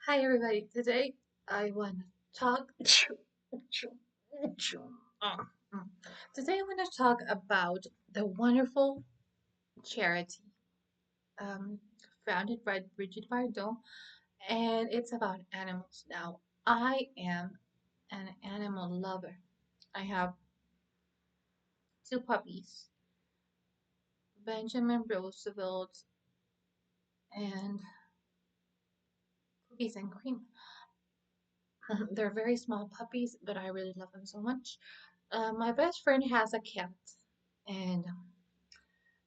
Hi everybody. Today I want to talk. Today I want to talk about the wonderful charity um, founded by Brigitte Bardot, and it's about animals. Now, I am an animal lover. I have two puppies, Benjamin Roosevelt and Cookies and Cream. They're very small puppies, but I really love them so much. My best friend has a cat, and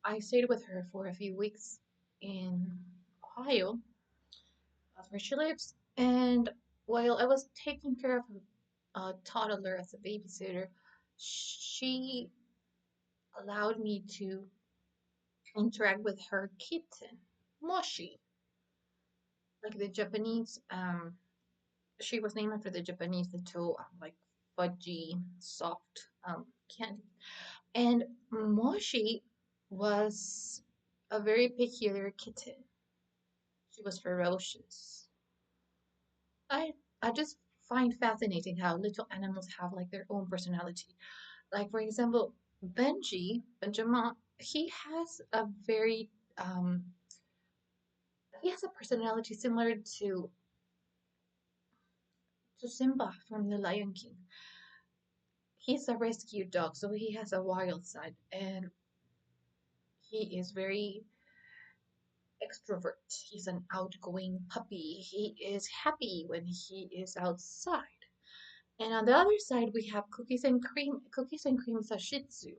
I stayed with her for a few weeks in Ohio. That's where she lives. And while I was taking care of a toddler as a babysitter, she allowed me to interact with her kitten, Moshi, like the Japanese. She was named after the Japanese little like fudgy, soft candy. And Moshi was a very peculiar kitten. She was ferocious. I I just find fascinating how little animals have like their own personality. Like for example, Benjamin, um he has a personality similar to Simba from The Lion King. He's a rescue dog, so he has a wild side and he is very extrovert. He's an outgoing puppy. He is happy when he is outside. And on the other side, we have Cookies and Cream. Cookies and Cream is a Shih Tzu,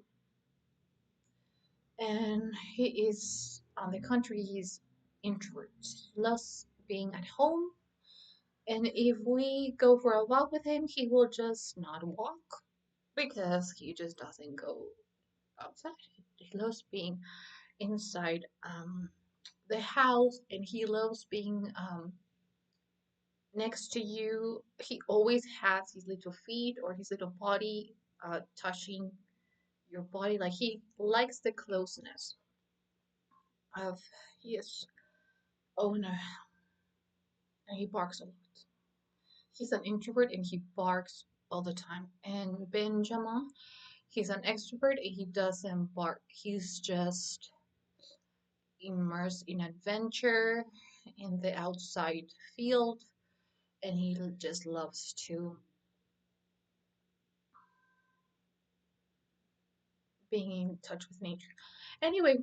and he is, on the contrary, he's introvert. He loves being at home, and if we go for a walk with him, he will just not walk because he just doesn't go outside. He loves being inside the house, and he loves being next to you. He always has his little feet or his little body touching your body. Like he likes the closeness of his owner, and he barks a lot. He's an introvert and he barks all the time. And Benjamin, he's an extrovert and he doesn't bark. He's just immersed in adventure in the outside field, and he just loves to being in touch with nature. Anyway,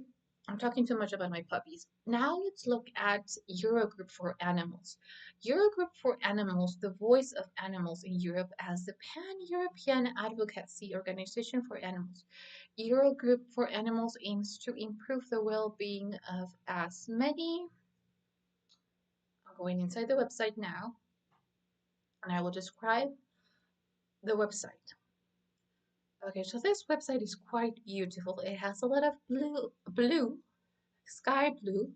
I'm talking too much about my puppies. Now let's look at Eurogroup for Animals. Eurogroup for Animals, the voice of animals in Europe as the pan-European advocacy organization for animals. Eurogroup for Animals aims to improve the well-being of as many. I'm going inside the website now, and I will describe the website. Okay, so this website is quite beautiful. It has a lot of blue, sky blue,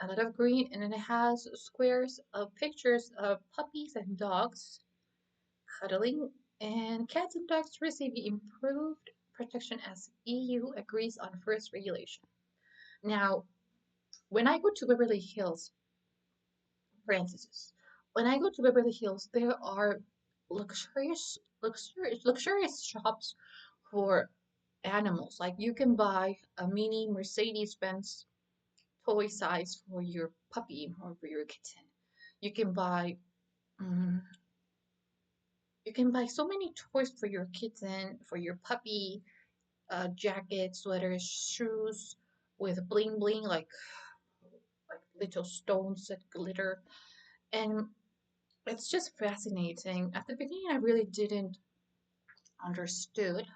a lot of green, and then it has squares of pictures of puppies and dogs cuddling, and cats and dogs receive improved protection as EU agrees on first regulation. Now, when I go to Beverly Hills, parentheses, when I go to Beverly Hills, there are luxurious shops for animals. Like you can buy a mini Mercedes-Benz toy size for your puppy or for your kitten. You can buy um, you can buy so many toys for your kitten, for your puppy, jackets, sweaters, shoes with bling bling like little stones that glitter. And it's just fascinating. At the beginning I really didn't understood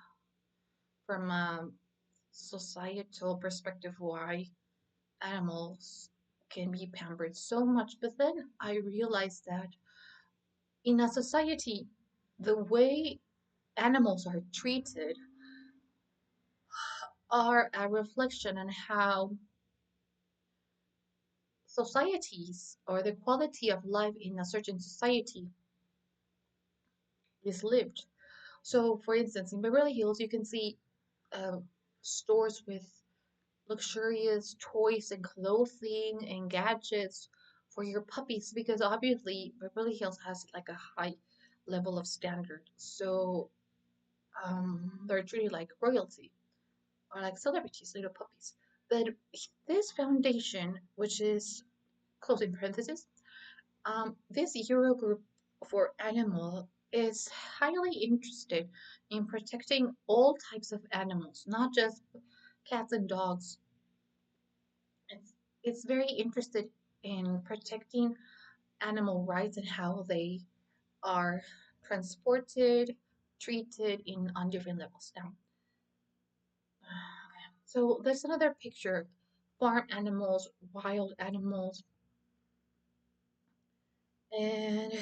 from a societal perspective why animals can be pampered so much, but then I realized that in a society, the way animals are treated are a reflection on how societies or the quality of life in a certain society is lived. So, for instance, in Beverly Hills, you can see uh, stores with luxurious toys and clothing and gadgets for your puppies because obviously Beverly Hills has like a high level of standard. So they're treated like royalty or like celebrities, little puppies. But this foundation, which is closing parenthesis, this Eurogroup for Animal is highly interested in protecting all types of animals, not just cats and dogs. It's, it's very interested in protecting animal rights and how they are transported, treated in on different levels. Now, so there's another picture: farm animals, wild animals, and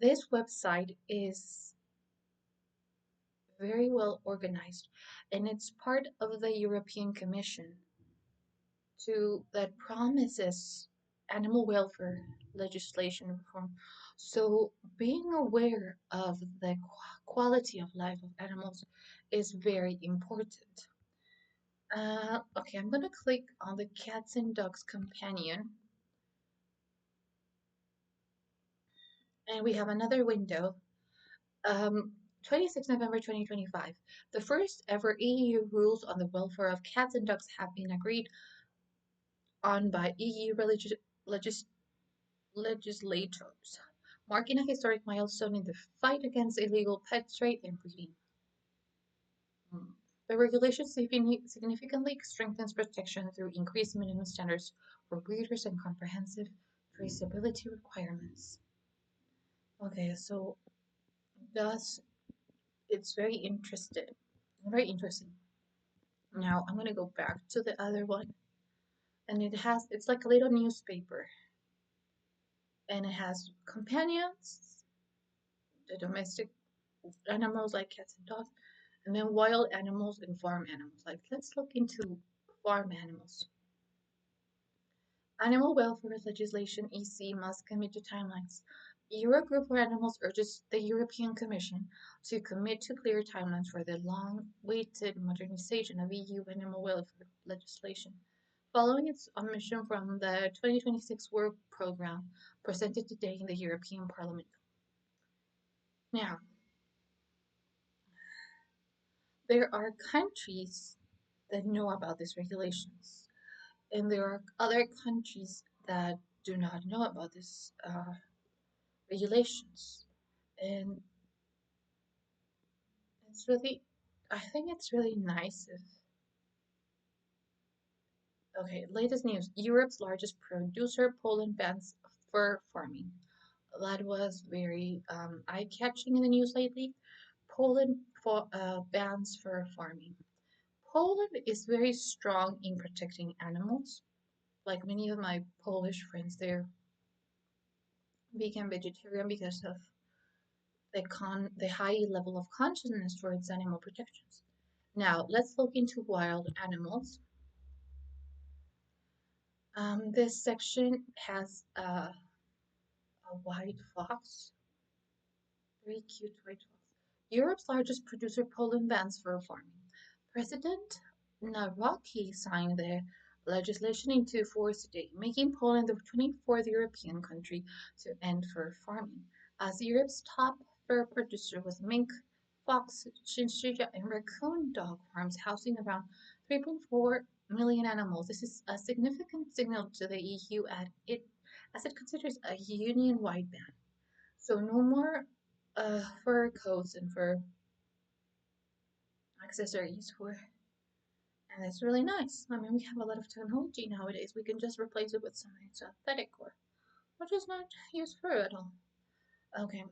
this website is very well organized, and it's part of the European Commission that promises animal welfare legislation reform. So being aware of the quality of life of animals is very important. Okay, I'm gonna click on the cats and dogs companion, and we have another window. Um, 26 November 2025. The first ever EU rules on the welfare of cats and dogs have been agreed on by EU legislators, marking a historic milestone in the fight against illegal pet trade and breeding. Mm. The regulation significantly strengthens protection through increased minimum standards for breeders and comprehensive traceability requirements. Okay, so thus it's very interesting. Now I'm gonna go back to the other one, and it's like a little newspaper, and it has companions, the domestic animals like cats and dogs, and then wild animals and farm animals. Like, let's look into farm animals. Animal welfare legislation (EC) must commit to timelines. Eurogroup for Animals urges the European Commission to commit to clear timelines for the long-awaited modernization of EU animal welfare legislation, following its omission from the 2026 work programme presented today in the European Parliament. Now, there are countries that know about these regulations, and there are other countries that do not know about these regulations. And it's really, I think it's really nice if, okay, latest news: Europe's largest producer, Poland, bans fur farming. That was very eye-catching in the news lately. Poland bans fur farming. Poland is very strong in protecting animals. Like many of my Polish friends, they're vegan vegetarian because of the high level of consciousness towards animal protections. Now, let's look into wild animals. This section has a white fox, very cute white fox. Europe's largest producer, Poland, bans fur farming. President Nawrocki signed the legislation into force today, making Poland the 24th European country to end fur farming. As Europe's top fur producer with mink, fox, chinchilla, and raccoon dog farms housing around 3.4 million animals, this is a significant signal to the EU as it considers a union-wide ban. So no more fur coats and fur accessories for, and it's really nice. I mean, we have a lot of technology nowadays. We can just replace it with something synthetic or just not use fur at all. Okay.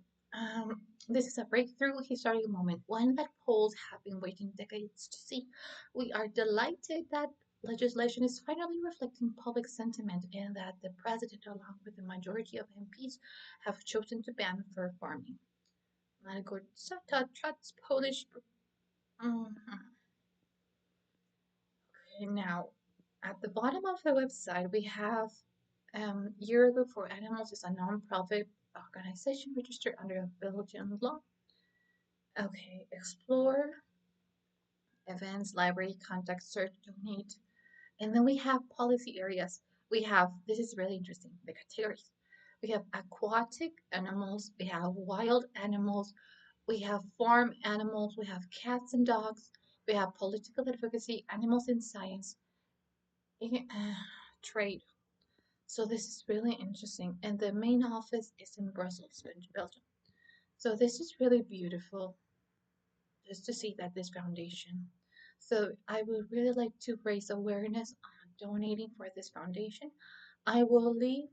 This is a breakthrough historic moment, one that Poles have been waiting decades to see. We are delighted that legislation is finally reflecting public sentiment and that the president, along with the majority of MPs, have chosen to ban fur farming. Margot Trot's Polish. Mhm. Okay, now, at the bottom of the website, we have Eurogroup for Animals is a non-profit organization registered under Belgian law. Okay, explore, events, library, contact, search, donate. And then we have policy areas. We have, this is really interesting, the categories. We have aquatic animals, we have wild animals, we have farm animals, we have cats and dogs, we have political advocacy, animals in science, trade. So this is really interesting. And the main office is in Brussels, Belgium. So this is really beautiful just to see that this foundation. So I would really like to raise awareness on donating for this foundation. I will leave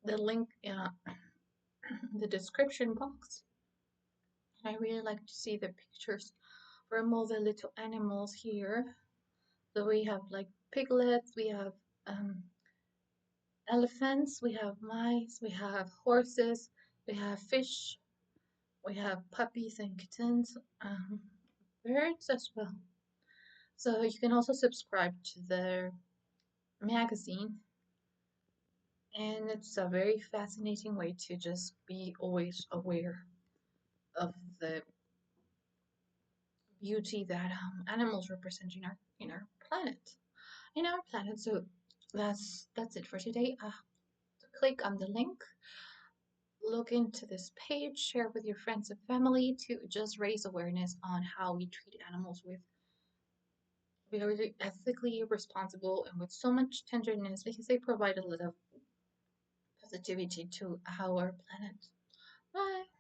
the link in the description box. And I really like to see the pictures from all the little animals here. So we have like piglets, we have um, elephants, we have mice, we have horses, we have fish, we have puppies and kittens, birds as well. So you can also subscribe to their magazine, and it's a very fascinating way to just be always aware of the beauty that animals represent in our planet. In our planet. So that's it for today. Click on the link, look into this page, share with your friends and family to just raise awareness on how we treat animals with very ethically responsible and with so much tenderness because they provide a lot of positivity to our planet. Bye.